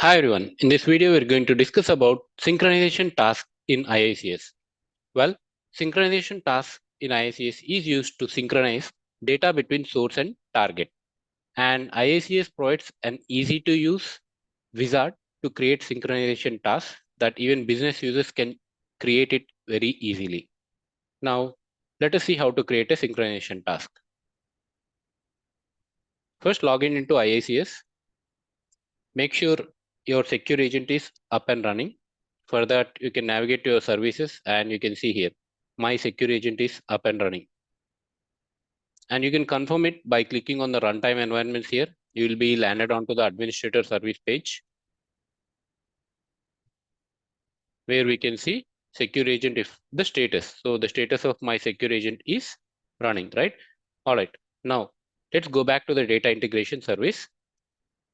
Hi everyone. In this video, we're going to discuss about synchronization task in IICS. Well, synchronization task in IICS is used to synchronize data between source and target. And IICS provides an easy to use wizard to create synchronization tasks that even business users can create it very easily. Now, let us see how to create a synchronization task. First, log in into IICS. Make sure your secure agent is up and running. For that, you can navigate to your services and you can see here, my secure agent is up and running. And you can confirm it by clicking on the runtime environments here. You will be landed onto the administrator service page where we can see secure agent if the status. So the status of my secure agent is running, right? All right. Now let's go back to the data integration service.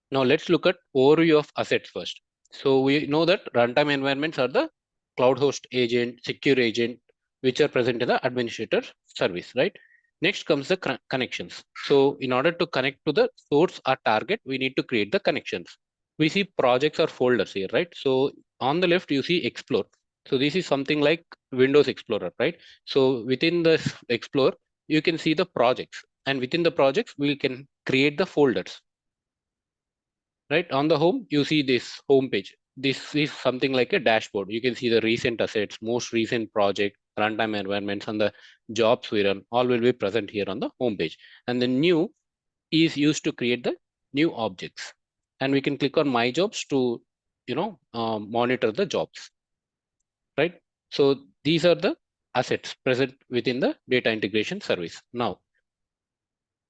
Now let's look at overview of assets first. So we know that runtime environments are the cloud host agent, secure agent, which are present in the administrator service, right? Next comes the connections. So in order to connect to the source or target, we need to create the connections. We see projects or folders here, right? So on the left, you see explore. So this is something like Windows Explorer, right? So within this Explorer, you can see the projects, and within the projects, we can create the folders. Right on the home, you see this home page. This is something like a dashboard. You can see the recent assets, most recent project, runtime environments, and the jobs we run. All will be present here on the home page. And the new is used to create the new objects. And we can click on My Jobs to, monitor the jobs. Right. So these are the assets present within the data integration service. Now,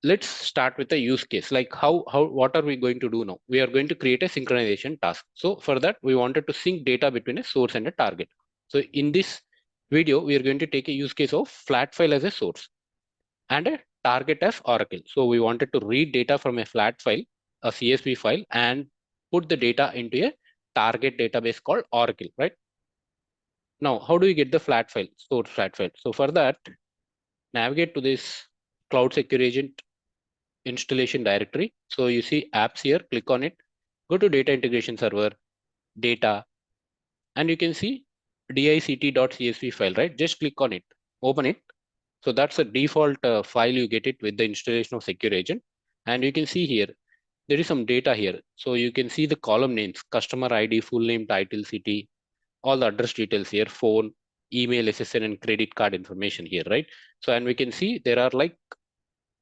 let's start with a use case. Like what are we going to do now? We are going to create a synchronization task. So for that, we wanted to sync data between a source and a target. So in this video, we are going to take a use case of flat file as a source and a target as Oracle. So we wanted to read data from a flat file, a CSV file, and put the data into a target database called Oracle, right? Now, how do we get the flat file, source flat file? So for that, navigate to this Cloud Secure Agent installation directory. So you see apps here, click on it, go to data integration server, data, and you can see dict.csv file, right? Just click on it, open it. So that's a default file you get it with the installation of secure agent. And you can see here, there is some data here. So you can see the column names, customer ID, full name, title, city, all the address details here, phone, email, SSN, and credit card information here, right? So, and we can see there are like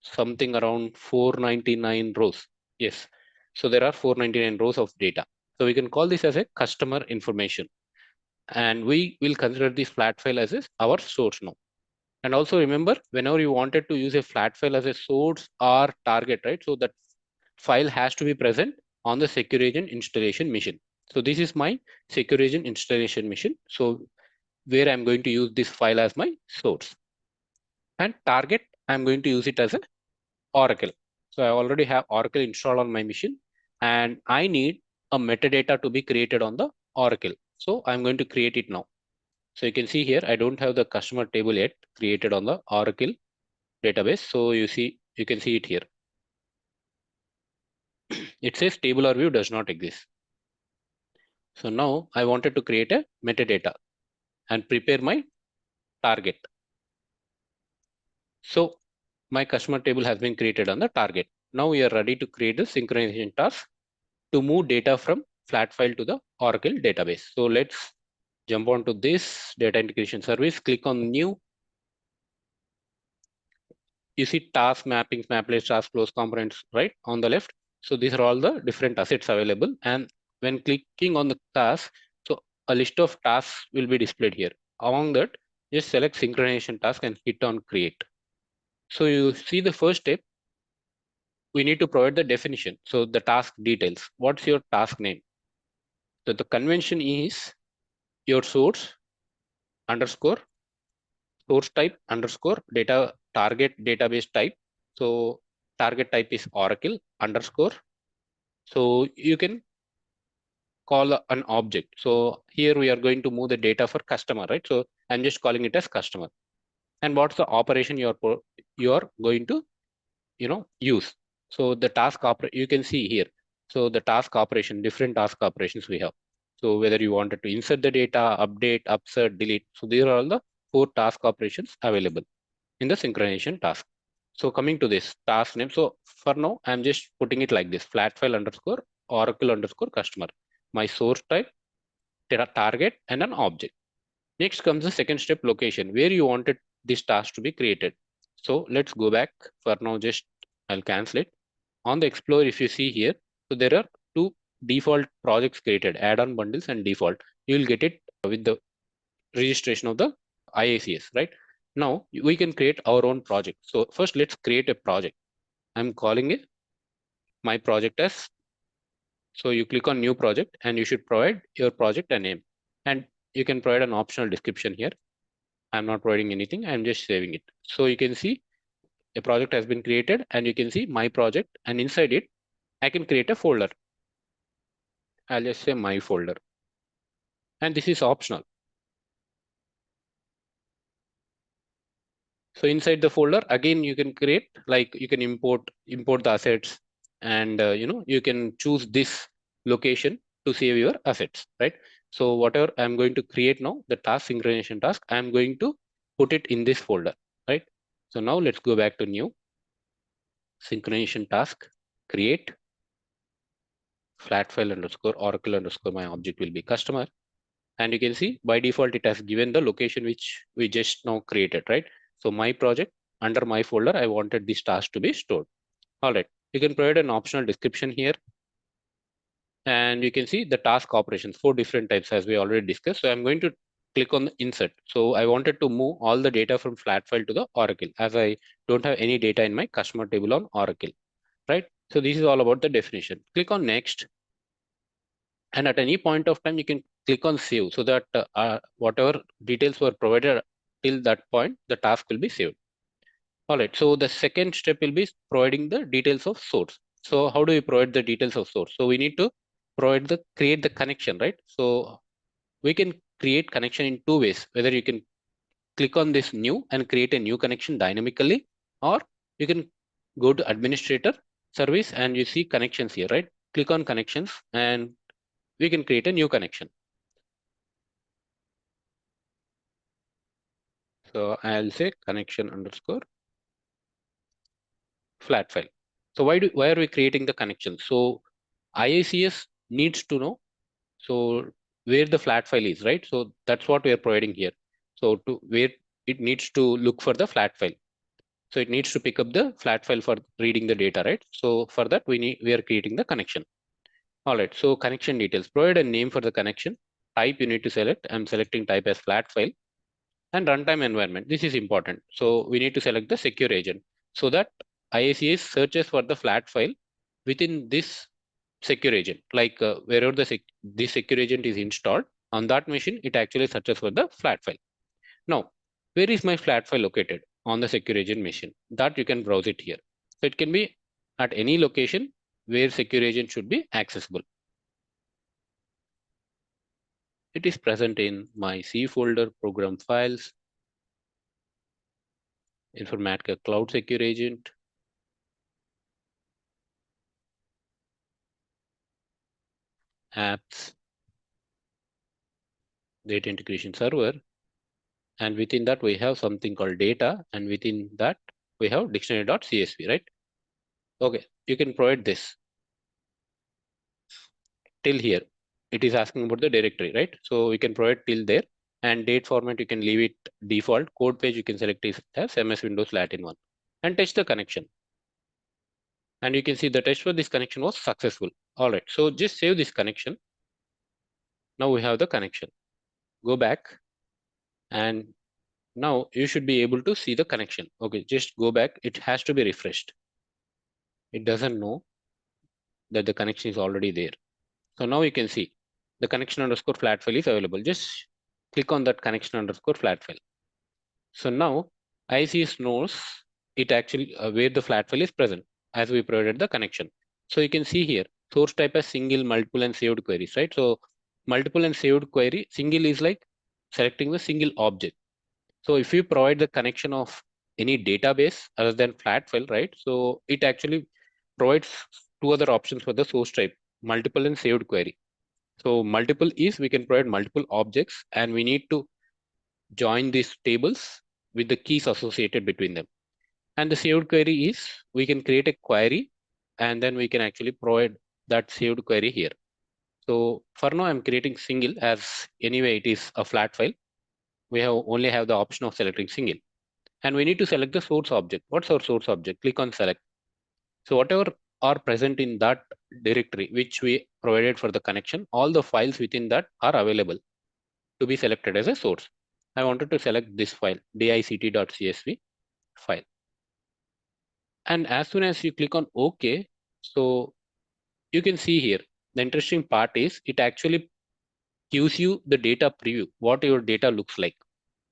something around 499 rows. Yes. So there are 499 rows of data. So we can call this as a customer information. And we will consider this flat file as our source now. And also remember, whenever you wanted to use a flat file as a source or target, right? So that file has to be present on the secure agent installation machine. So this is my secure agent installation machine. So where I'm going to use this file as my source. And target, I'm going to use it as a Oracle. So I already have Oracle installed on my machine and I need a metadata to be created on the Oracle. So I'm going to create it now. So you can see here, I don't have the customer table yet created on the Oracle database. So you can see it here. It says table or view does not exist. So now I wanted to create a metadata and prepare my target. So my customer table has been created on the target. Now we are ready to create the synchronization task to move data from flat file to the Oracle database. So let's jump on to this data integration service, click on new. You see task mappings, maplets, task flows, components, right on the left. So these are all the different assets available. And when clicking on the task, so a list of tasks will be displayed here. Among that, just select synchronization task and hit on create. So you see the first step, we need to provide the definition. So the task details. What's your task name? So the convention is your source underscore source type underscore data target database type. So target type is Oracle underscore. So you can call an object. So here we are going to move the data for customer, right? So I'm just calling it as customer. And what's the operation you're going to use? So the task you can see here. So the task operation, different task operations we have. So whether you wanted to insert the data, update, upsert, delete. So these are all the 4 task operations available in the synchronization task. So coming to this task name. So for now, I'm just putting it like this: flat file underscore Oracle underscore customer. My source type, target, and an object. Next comes the second step, location, where you wanted this task to be created. So let's go back. For now, just I'll cancel it. On the Explorer, if you see here, so there are 2 default projects created, add-on bundles and default. You will get it with the registration of the IICS, right? Now we can create our own project. So first let's create a project. I'm calling it my project as. So you click on new project and you should provide your project a name. And you can provide an optional description here. I'm not providing anything. I'm just saving it. So you can see a project has been created and you can see my project, and inside it, I can create a folder. I'll just say my folder. And this is optional. So inside the folder, again, you can create, like you can import the assets, and you can choose this location to save your assets, right? So whatever I'm going to create now, the task synchronization task, I'm going to put it in this folder, right? So now let's go back to new synchronization task, create flat file underscore Oracle underscore my object will be customer. And you can see by default, it has given the location which we just now created, right? So my project, under my folder, I wanted this task to be stored. All right. You can provide an optional description here. And you can see the task operations, 4 different types as we already discussed. So I'm going to click on the insert. So I wanted to move all the data from flat file to the Oracle, as I don't have any data in my customer table on Oracle, right? So this is all about the definition. Click on next. And at any point of time, you can click on save, so that whatever details were provided till that point, the task will be saved. All right. So the second step will be providing the details of source. So how do we provide the details of source? So we need to create the connection, right? So we can create connection in 2 ways. Whether you can click on this new and create a new connection dynamically, or you can go to administrator service and you see connections here, right? Click on connections and we can create a new connection. So I'll say connection underscore flat file. So why are we creating the connection? So IICS needs to know so where the flat file is, right? So that's what we are providing here. So to where it needs to look for the flat file. So it needs to pick up the flat file for reading the data, right? So for that we are creating the connection. All right. So connection details. Provide a name for the connection. Type you need to select. I'm selecting type as flat file. And runtime environment. This is important. So we need to select the secure agent, so that IACS searches for the flat file within this secure agent. Like wherever this secure agent is installed on that machine, it actually searches for the flat file. Now, where is my flat file located on the secure agent machine? That you can browse it here. So it can be at any location where secure agent should be accessible. It is present in my C folder, program files, Informatica Cloud Secure Agent, apps, data integration server, and within that we have something called data, and within that we have dictionary.csv, right? Okay, you can provide this till here. It is asking about the directory, right? So we can provide till there, and date format you can leave it default. Code page you can select it as MS Windows Latin 1 and test the connection. And you can see the test for this connection was successful. All right, so just save this connection. Now we have the connection. Go back, and now you should be able to see the connection. Okay, just go back. It has to be refreshed. It doesn't know that the connection is already there. So now you can see the connection underscore flat file is available. Just click on that connection underscore flat file. So now ICS knows it actually where the flat file is present as we provided the connection. So you can see here source type as single, multiple, and saved queries, right? So multiple and saved query, single is like selecting the single object. So if you provide the connection of any database other than flat file, right? So it actually provides two other options for the source type, multiple and saved query. So multiple is we can provide multiple objects and we need to join these tables with the keys associated between them. And the saved query is we can create a query and then we can actually provide that saved query here. So for now, I'm creating single as anyway it is a flat file. We only have the option of selecting single. And we need to select the source object. What's our source object? Click on select. So whatever are present in that directory, which we provided for the connection, all the files within that are available to be selected as a source. I wanted to select this file, dict.csv file. And as soon as you click on OK, so you can see here, the interesting part is it actually gives you the data preview, what your data looks like.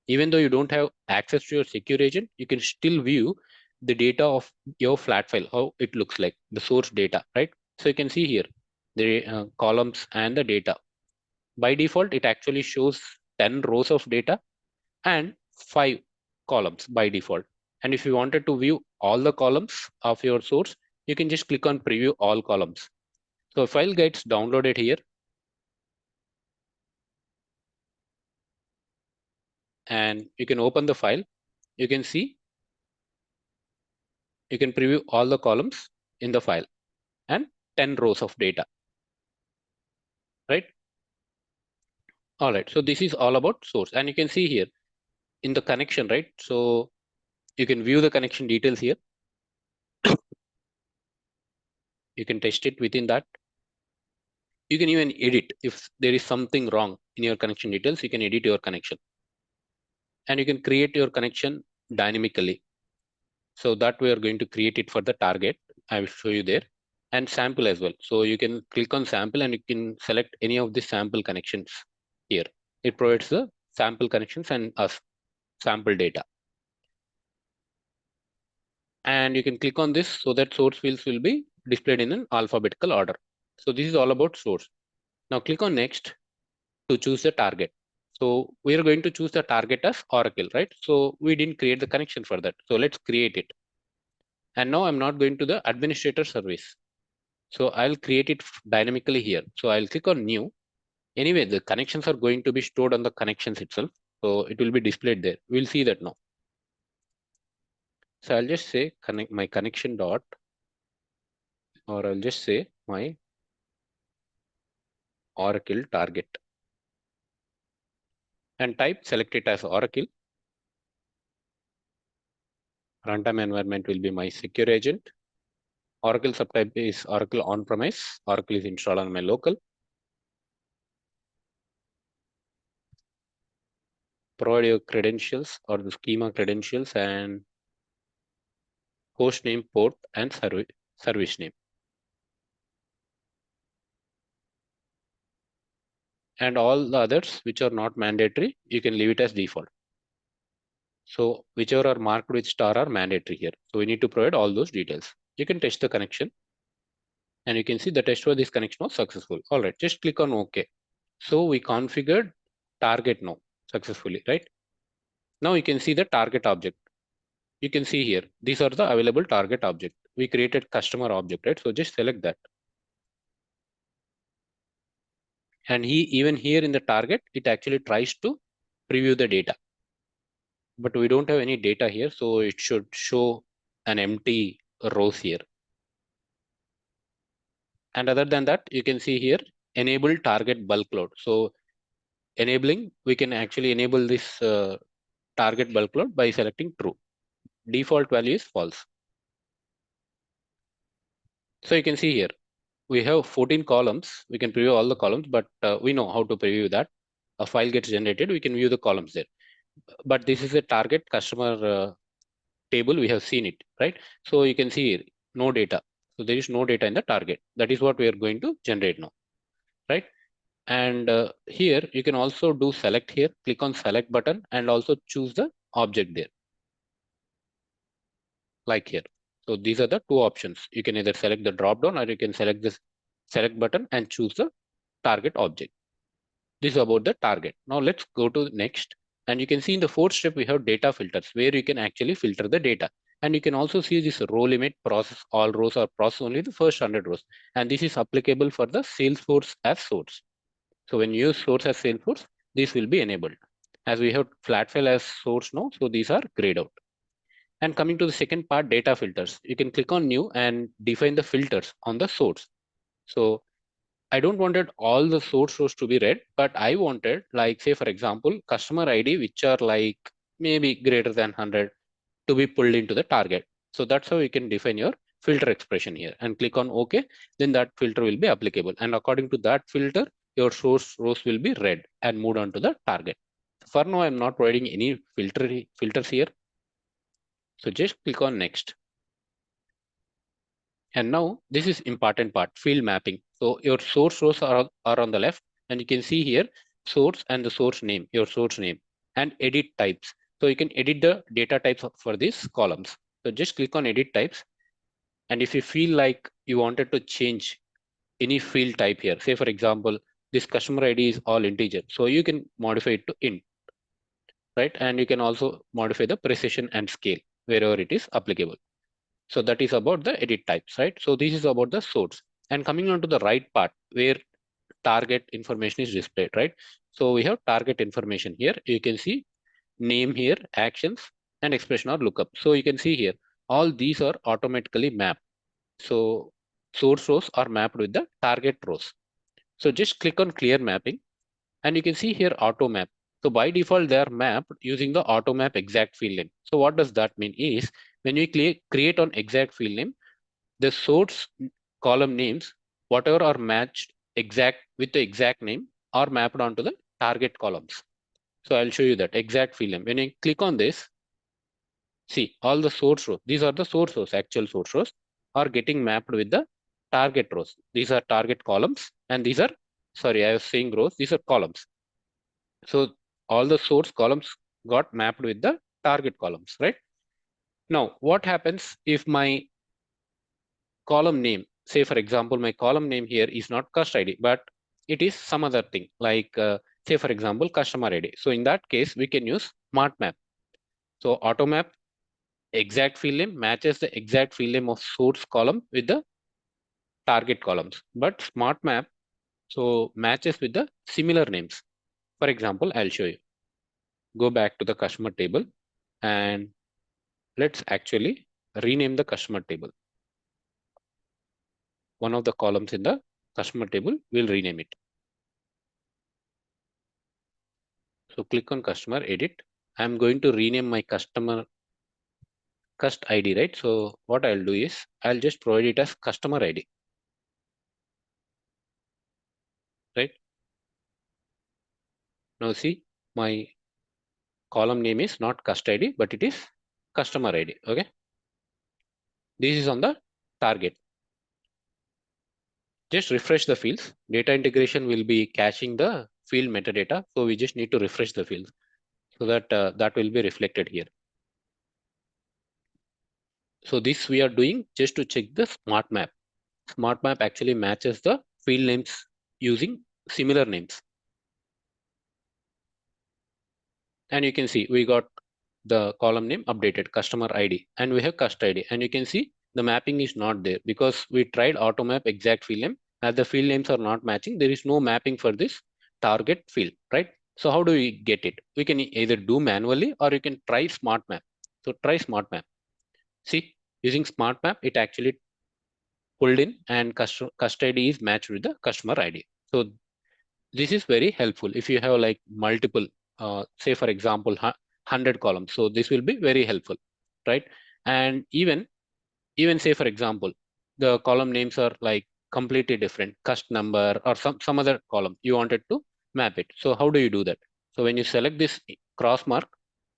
Even though you don't have access to your secure agent, you can still view the data of your flat file, how it looks like, the source data, right? So you can see here the columns and the data. By default, it actually shows 10 rows of data and 5 columns by default. And if you wanted to view all the columns of your source, you can just click on preview all columns. So a file gets downloaded here. And you can open the file. You can see, you can preview all the columns in the file and 10 rows of data, right? All right, so this is all about source. And you can see here in the connection, right? So you can view the connection details here. You can test it within that. You can even edit if there is something wrong in your connection details, you can edit your connection. And you can create your connection dynamically. So that we are going to create it for the target. I will show you there. And sample as well. So you can click on sample and you can select any of the sample connections here. It provides the sample connections and sample data. And you can click on this so that source fields will be displayed in an alphabetical order. So this is all about source. Now click on next to choose the target. So we are going to choose the target as Oracle, right? So we didn't create the connection for that. So let's create it. And now I'm not going to the administrator service. So I'll create it dynamically here. So I'll click on new. Anyway, the connections are going to be stored on the connections itself. So it will be displayed there. We'll see that now. So I'll just say connect my connection dot, or I'll just say my Oracle target and type select it as Oracle. Runtime environment will be my secure agent. Oracle subtype is Oracle on-premise. Oracle is installed on my local. Provide your credentials or the schema credentials and host name, port, and service name. And all the others which are not mandatory, you can leave it as default. So whichever are marked with star are mandatory here. So we need to provide all those details. You can test the connection and you can see the test for this connection was successful. All right, just click on OK. So we configured target now successfully, right? Now you can see the target object. You can see here, these are the available target object. We created customer object, right? So just select that. And even here in the target, it actually tries to preview the data. But we don't have any data here, so it should show an empty rows here. And other than that, you can see here, enable target bulk load. So enabling, we can actually enable this target bulk load by selecting true. Default value is false. So you can see here, we have 14 columns. We can preview all the columns, but we know how to preview that. A file gets generated, we can view the columns there. But this is a target customer table. We have seen it, right? So you can see here, no data. So there is no data in the target. That is what we are going to generate now, right? And here you can also do select here, click on select button and also choose the object there, like here. So these are the two options. You can either select the drop down or you can select this select button and choose the target object. This is about the target. Now let's go to next. And you can see in the fourth step, we have data filters where you can actually filter the data. And you can also see this row limit, process all rows or process only the first 100 rows. And this is applicable for the Salesforce as source. So when you use source as Salesforce, this will be enabled. As we have flat file as source now, so these are grayed out. And coming to the second part, data filters, you can click on new and define the filters on the source. So I don't wanted all the source rows to be red, but I wanted, like, say, for example, customer ID, which are like maybe greater than 100 to be pulled into the target. So that's how you can define your filter expression here and click on OK. Then that filter will be applicable. And according to that filter, your source rows will be red and moved on to the target. For now, I'm not providing any filters here. So just click on next. And now this is important part, field mapping. So your source rows are on the left, and you can see here source and the source name, your source name, and edit types. So you can edit the data types for these columns. So just click on edit types. And if you feel like you wanted to change any field type here, say for example, this customer ID is all integer. So you can modify it to int, right? And you can also modify the precision and scale wherever it is applicable. So that is about the edit types, right? So this is about the source. And coming on to the right part where target information is displayed, right? So we have target information here. You can see name here, actions, and expression or lookup. So you can see here, all these are automatically mapped. So source rows are mapped with the target rows. So just click on clear mapping and you can see here auto map. So by default, they are mapped using the auto map exact field name. So what does that mean is when we create on exact field name, the source column names, whatever are matched exact with the exact name are mapped onto the target columns. So I'll show you that exact field name. When I click on this, see all the source rows, these are the source rows, actual source rows are getting mapped with the target rows. These are target columns and these are, sorry, I was saying rows, these are columns. So all the source columns got mapped with the target columns, right? Now, what happens if my column name, say for example, my column name here is not cust ID, but it is some other thing like, say for example, customer ID. So in that case, we can use smart map. So auto map exact field name matches the exact field name of source column with the target columns, but smart map so matches with the similar names. For example, I'll show you. Go back to the customer table and let's actually rename the customer table. One of the columns in the customer table, we'll rename it. So click on customer edit. I'm going to rename my customer cust ID, right? So what I'll do is I'll just provide it as customer ID, right? Now see my column name is not cust ID, but it is customer ID. Okay. This is on the target. Just refresh the fields. Data integration will be caching the field metadata. So we just need to refresh the fields so that that will be reflected here. So this we are doing just to check the smart map. Smart map actually matches the field names using similar names. And you can see we got the column name updated, customer ID, and we have cust ID. And you can see the mapping is not there because we tried auto map exact field name. As the field names are not matching, there is no mapping for this target field, right? So how do we get it? We can either do manually or you can try smart map. So try smart map. See, using smart map, it actually pulled in and cust ID is matched with the customer ID. So this is very helpful if you have like multiple, say for example, 100 columns. So this will be very helpful, right? And even say for example, the column names are like completely different, cust number or some other column you wanted to map it. So how do you do that? So when you select this cross mark,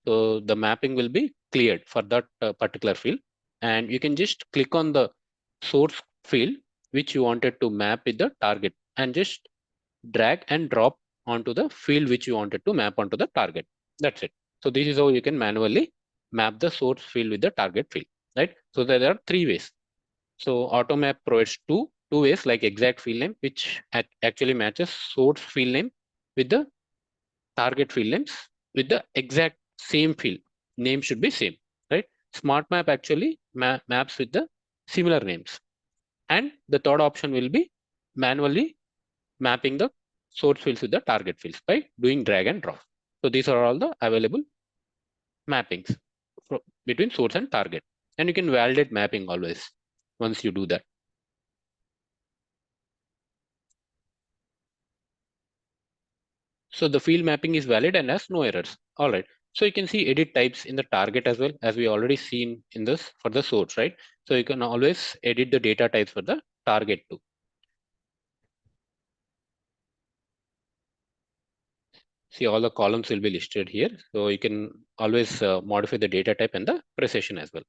so the mapping will be cleared for that particular field, and you can just click on the source field which you wanted to map with the target and just drag and drop onto the field which you wanted to map onto the target. That's it. So this is how you can manually map the source field with the target field, right? So there are three ways. So AutoMap provides two ways, like exact field name, which actually matches source field name with the target field names with the exact same field. Name should be same, right? Smart map actually maps with the similar names. And the third option will be manually mapping the source fields with the target fields by doing drag and drop. So these are all the available mappings between source and target. And you can validate mapping always once you do that. So the field mapping is valid and has no errors. All right. So you can see edit types in the target as well, as we already seen in this for the source, right? So you can always edit the data types for the target too. See, all the columns will be listed here. So you can always modify the data type and the precision as well.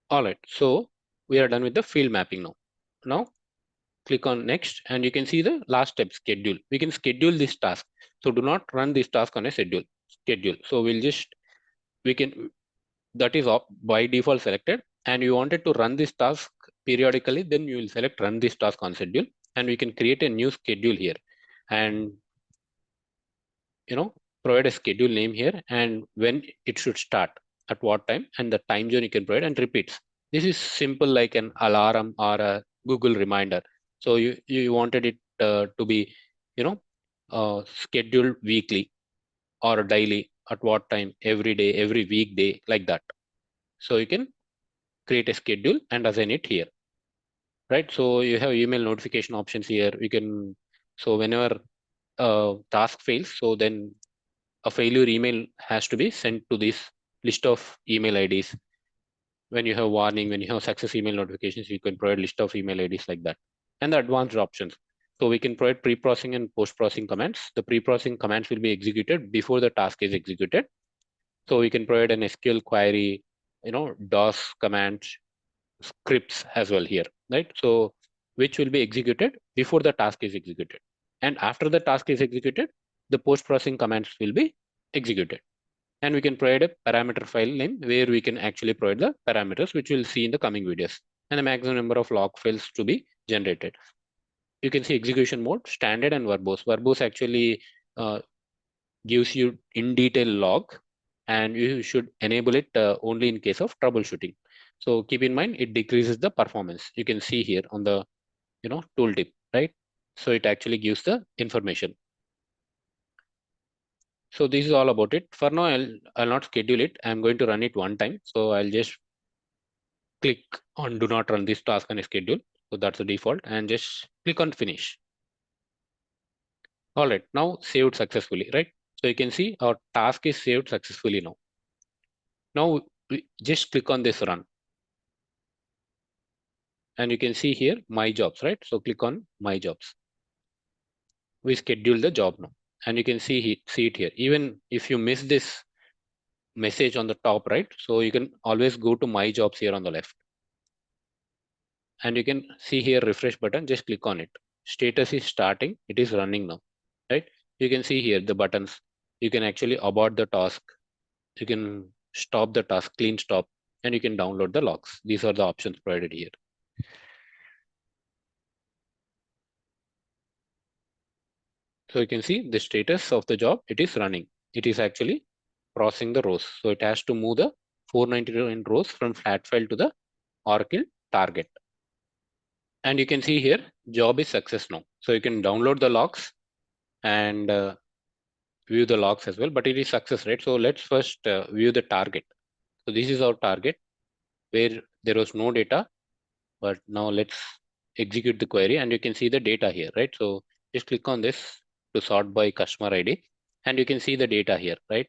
All right. So we are done with the field mapping now. Now click on next and you can see the last step, schedule. We can schedule this task. So do not run this task on a schedule. So we can, that is by default selected, and you wanted to run this task periodically, then you will select run this task on schedule, and we can create a new schedule here and provide a schedule name here and when it should start at what time and the time zone you can provide and repeats. This is simple like an alarm or a Google reminder. So you wanted it to be scheduled weekly or daily at what time, every day, every weekday, like that. So you can create a schedule and assign it here, right? So you have email notification options here. You can, so whenever a task fails, so then a failure email has to be sent to this list of email IDs. When you have warning, when you have success email notifications, you can provide list of email IDs like that. And the advanced options. So we can provide pre-processing and post-processing commands. The pre-processing commands will be executed before the task is executed. So we can provide an SQL query, DOS commands, scripts as well here, right? So which will be executed before the task is executed. And after the task is executed, the post-processing commands will be executed. And we can provide a parameter file name where we can actually provide the parameters, which we'll see in the coming videos, and the maximum number of log files to be generated. You can see execution mode, standard and verbose. Verbose actually gives you in detail log, and you should enable it only in case of troubleshooting. So keep in mind, it decreases the performance. You can see here on the tooltip, right? So it actually gives the information. So this is all about it. For now, I'll not schedule it. I'm going to run it one time. So I'll just click on do not run this task on a schedule. So that's the default, and just click on finish. All right, now saved successfully, right? So you can see our task is saved successfully now. Now we just click on this run. And you can see here my jobs, right? So click on my jobs. We schedule the job now. And you can see it here. Even if you miss this message on the top right, so you can always go to my jobs here on the left. And you can see here refresh button, just click on it. Status is starting, it is running now, right? You can see here the buttons. You can actually abort the task. You can stop the task, clean stop, and you can download the logs. These are the options provided here. So you can see the status of the job, it is running. It is actually processing the rows. So it has to move the 499 rows from flat file to the Oracle target. And you can see here, job is success now. So you can download the logs and view the logs as well, but it is success, right? So let's first view the target. So this is our target where there was no data, but now let's execute the query and you can see the data here, right? So just click on this to sort by customer ID and you can see the data here, right?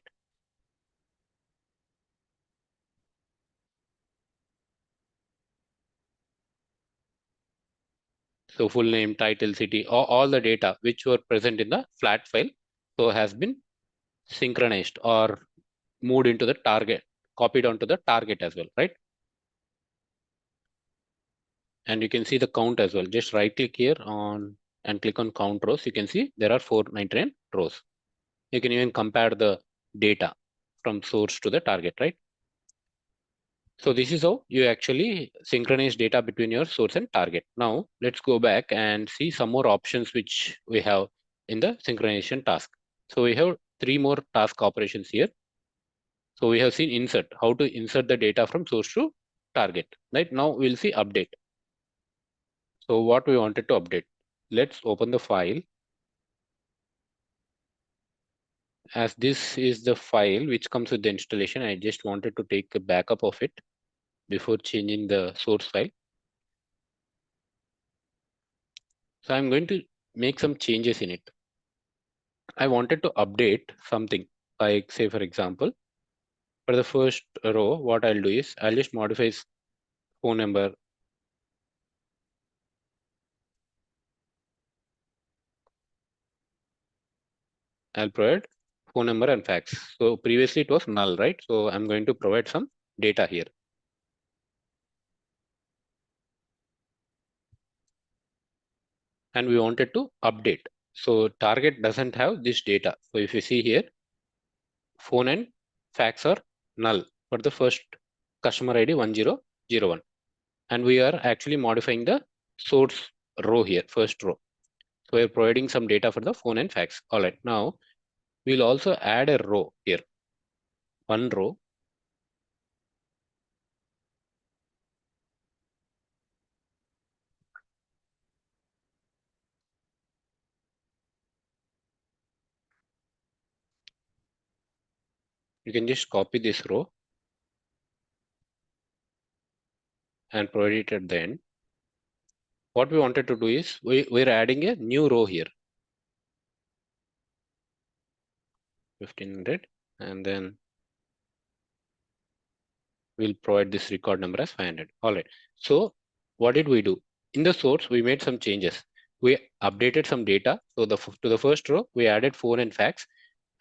So full name, title, city, all the data which were present in the flat file, so has been synchronized or moved into the target, copied onto the target as well, right? And you can see the count as well. Just right click here on and click on count rows. You can see there are 499 rows. You can even compare the data from source to the target, right? So this is how you actually synchronize data between your source and target. Now let's go back and see some more options which we have in the synchronization task. So we have three more task operations here. So we have seen insert, how to insert the data from source to target, right? Now we'll see update. So what we wanted to update, let's open the file. As this is the file which comes with the installation, I just wanted to take a backup of it before changing the source file. So I'm going to make some changes in it. I wanted to update something, like say for example, for the first row, what I'll do is I'll just modify phone number. I'll provide phone number and fax. So previously it was null, right? So I'm going to provide some data here. And we wanted to update. So target doesn't have this data. So if you see here, phone and fax are null for the first customer ID 1001. And we are actually modifying the source row here, first row. So we're providing some data for the phone and fax. All right, now we'll also add a row here, one row. You can just copy this row and provide it at the end. What we wanted to do is we're adding a new row here, 1500, and then we'll provide this record number as 500. All right. So what did we do? In the source, we made some changes. We updated some data. So to the first row, we added phone and fax,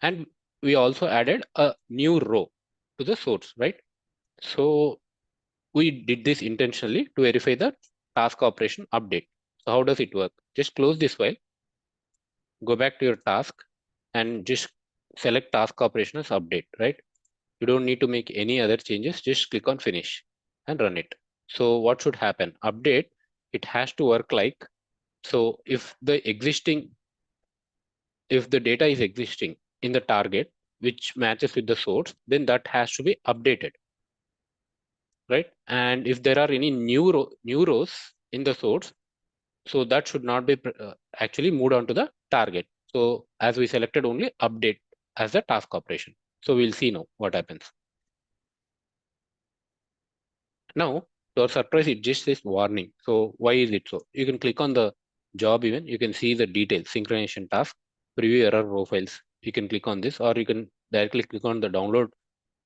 and we also added a new row to the source, right? So we did this intentionally to verify the task operation update. So how does it work? Just close this file, go back to your task, and just select task operation as update, right? You don't need to make any other changes. Just click on finish and run it. So what should happen? Update, it has to work like, so if the data is existing in the target, which matches with the source, then that has to be updated, right? And if there are any new rows in the source, so that should not be actually moved on to the target. So as we selected only update as the task operation. So we'll see now what happens. Now, to our surprise, it just says warning. So why is it so? You can click on the job event. You can see the details, synchronization task, preview error raw files. You can click on this, or you can directly click on the download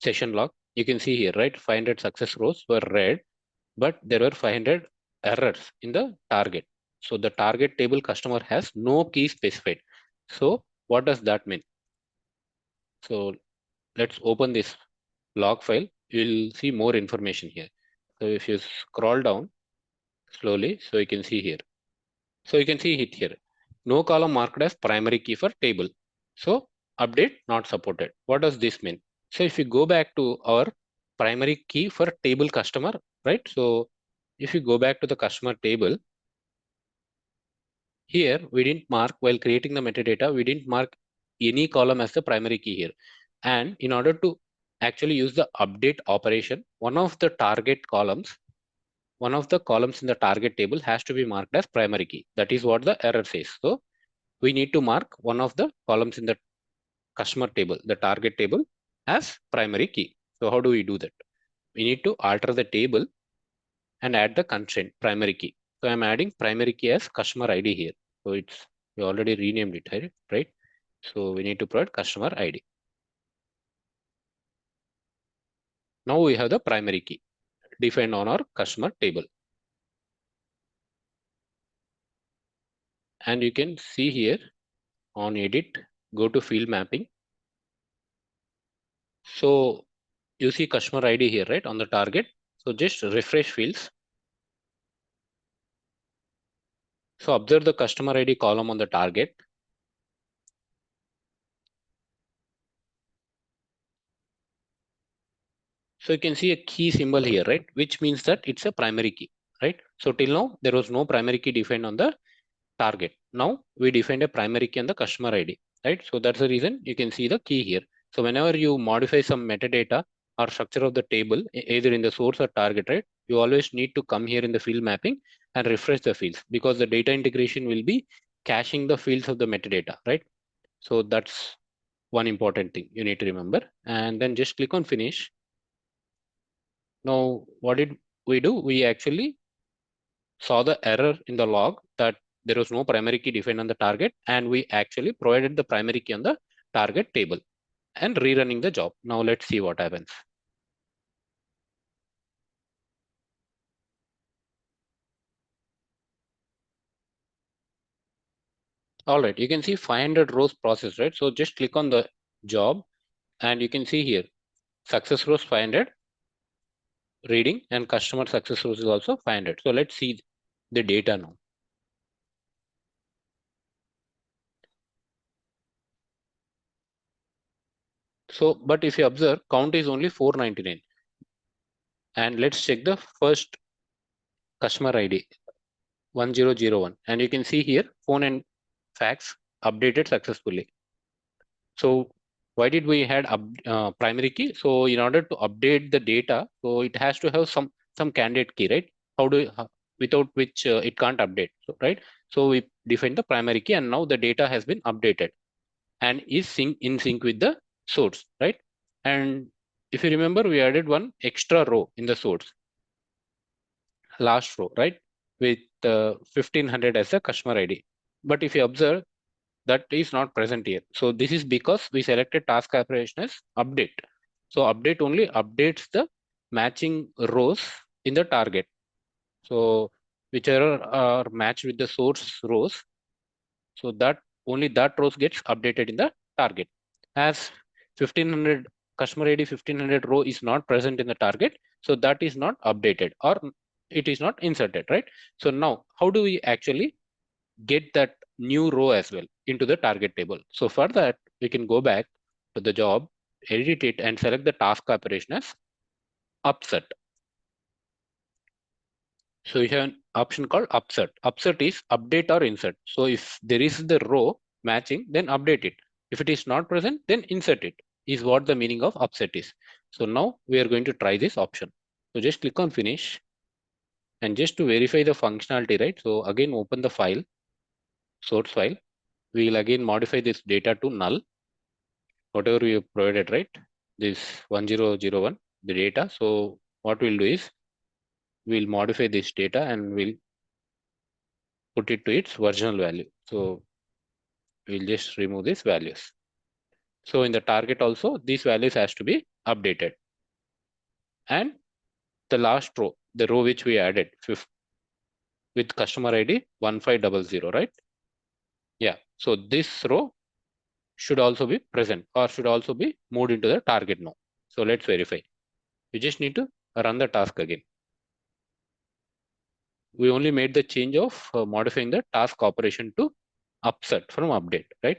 session log. You can see here, right? 500 success rows were read, but there were 500 errors in the target. So the target table customer has no key specified. So what does that mean? So let's open this log file. You'll see more information here. So if you scroll down slowly, so you can see here. So you can see it here. No column marked as primary key for table. So update not supported. What does this mean? So if you go back to our primary key for table customer, right? So if you go back to the customer table, here we didn't mark, while creating the metadata, we didn't mark any column as the primary key here. And in order to actually use the update operation, one of the columns in the target table has to be marked as primary key. That is what the error says. So we need to mark one of the columns in the customer table, the target table, as primary key. So how do we do that? We need to alter the table and add the constraint primary key. So I'm adding primary key as customer ID here. So we already renamed it, right? So we need to provide customer ID. Now we have the primary key defined on our customer table. And you can see here on edit, go to field mapping. So you see customer ID here, right, on the target. So just refresh fields. So observe the customer ID column on the target. So you can see a key symbol here, right, which means that it's a primary key, right? So till now, there was no primary key defined on the target. Now we defined a primary key on the customer ID. right? So that's the reason you can see the key here. So whenever you modify some metadata or structure of the table, either in the source or target, right? You always need to come here in the field mapping and refresh the fields, because the data integration will be caching the fields of the metadata, right? So that's one important thing you need to remember. And then just click on finish. Now, what did we do? We actually saw the error in the log that there was no primary key defined on the target, and we actually provided the primary key on the target table and rerunning the job. Now let's see what happens. All right, you can see 500 rows processed, right? So just click on the job and you can see here success rows 500 reading, and customer success rows is also 500. So let's see the data now. So, but if you observe, count is only 499. And let's check the first customer ID 1001, and you can see here phone and fax updated successfully. So why did we had primary key? So in order to update the data, so it has to have some candidate key, right? How do without which it can't update, so, right? So we define the primary key, and now the data has been updated and is in sync with the source, right? And if you remember, we added one extra row in the source, last row, right? With 1500 as a customer ID. But if you observe, that is not present here. So this is because we selected task operation as update. So update only updates the matching rows in the target. So whichever are matched with the source rows, so that only that rows gets updated in the target. As 1500 customer ID 1500 row is not present in the target, so that is not updated or it is not inserted, right? So now how do we actually get that new row as well into the target table? So for that, we can go back to the job, edit it, and select the task operation as upsert. So you have an option called upsert. Upsert is update or insert. So if there is the row matching, then update it. If it is not present, then insert it, is what the meaning of upsert is. So now we are going to try this option. So just click on finish, and just to verify the functionality, right? So again, open the file, source file. We will again modify this data to null, whatever we have provided, right? This 1001, the data. So what we'll do is we'll modify this data and we'll put it to its original value. So we'll just remove these values. So in the target also, these values has to be updated. And the last row, the row which we added with customer ID 1500, right? Yeah. So this row should also be present or should also be moved into the target now. So let's verify. You just need to run the task again. We only made the change of modifying the task operation to upset from update, right?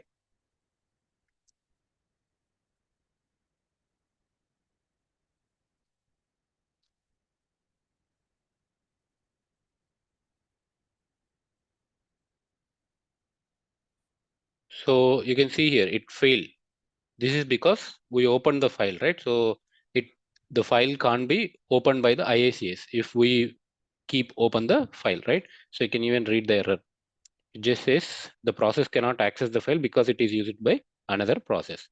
So you can see here it failed. This is because we opened the file, right? So it the file can't be opened by the IICS if we keep open the file, right? So you can even read the error. It just says the process cannot access the file because it is used by another process.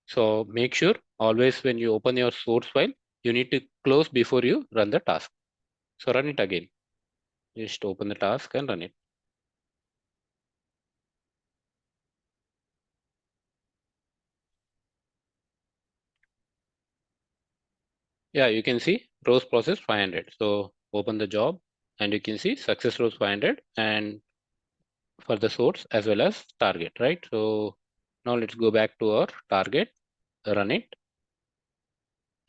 So make sure always when you open your source file, you need to close before you run the task. So run it again. Just open the task and run it. Yeah, you can see rows process 500. So open the job and you can see success rows 500 and for the source as well as target, right? So now let's go back to our target, run it,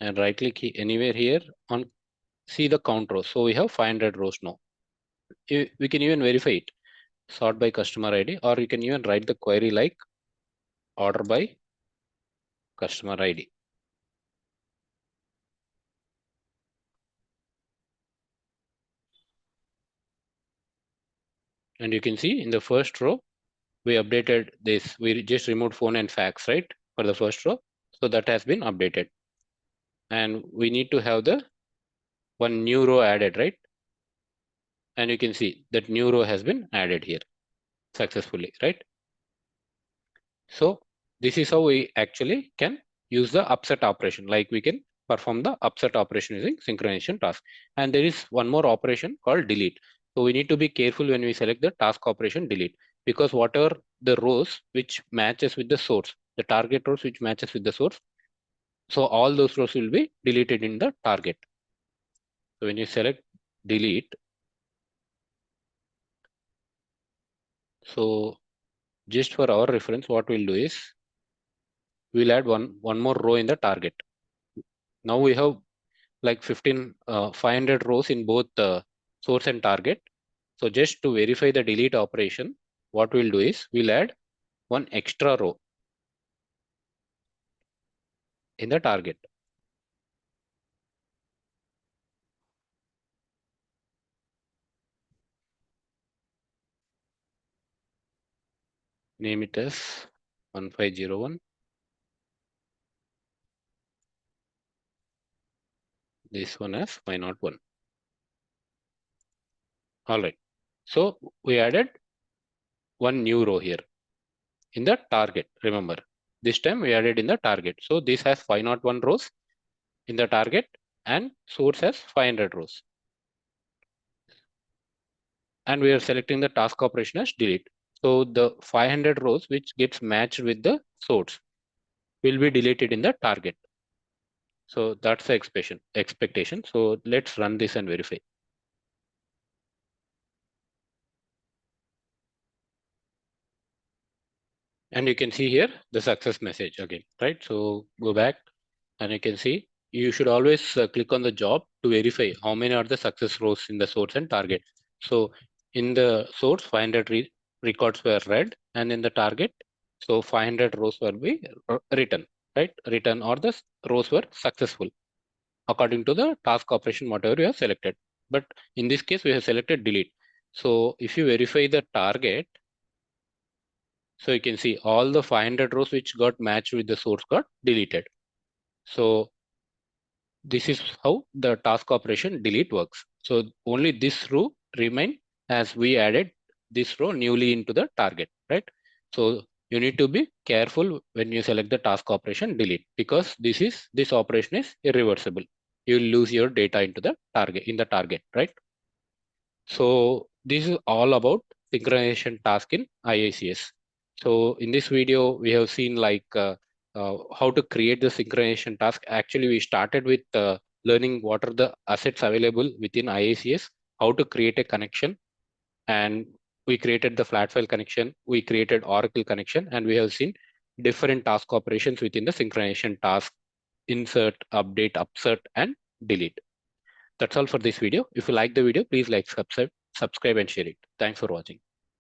and right click anywhere here on see the count rows. So we have 500 rows now. We can even verify it, sort by customer ID, or you can even write the query like order by customer ID. And you can see in the first row, we updated this. We just removed phone and fax, right? For the first row. So that has been updated. And we need to have the one new row added, right? And you can see that new row has been added here successfully, right? So this is how we actually can use the upsert operation. Like we can perform the upsert operation using synchronization task. And there is one more operation called delete. So we need to be careful when we select the task operation delete, because whatever the rows which matches with the source, the target rows which matches with the source, so all those rows will be deleted in the target. So when you select delete, so just for our reference, what we'll do is we'll add one more row in the target. Now we have like 500 rows in both the source and target. So just to verify the delete operation, what we'll do is we'll add one extra row in the target. Name it as 1501. This one as 501. All right. So we added one new row here in the target. Remember, this time we added in the target. So this has 501 rows in the target and source has 500 rows. And we are selecting the task operation as delete. So the 500 rows which gets matched with the source will be deleted in the target. So that's the expectation. So let's run this and verify. And you can see here the success message again, right? So go back and you can see you should always click on the job to verify how many are the success rows in the source and target. So in the source, 500 records were read, and in the target, so 500 rows were be written, right? Written, or the rows were successful according to the task operation, whatever you have selected. But in this case, we have selected delete. So if you verify the target, so you can see all the 500 rows which got matched with the source got deleted. So this is how the task operation delete works. So only this row remain as we added this row newly into the target, right? So you need to be careful when you select the task operation delete, because this operation is irreversible. You'll lose your data into the target in the target, right? So this is all about synchronization task in IICS. So in this video, we have seen like how to create the synchronization task. Actually, we started with learning what are the assets available within IICS, how to create a connection, and we created the flat file connection, we created Oracle connection, and we have seen different task operations within the synchronization task: insert, update, upsert, and delete. That's all for this video. If you like the video, please like, subscribe and share it. Thanks for watching.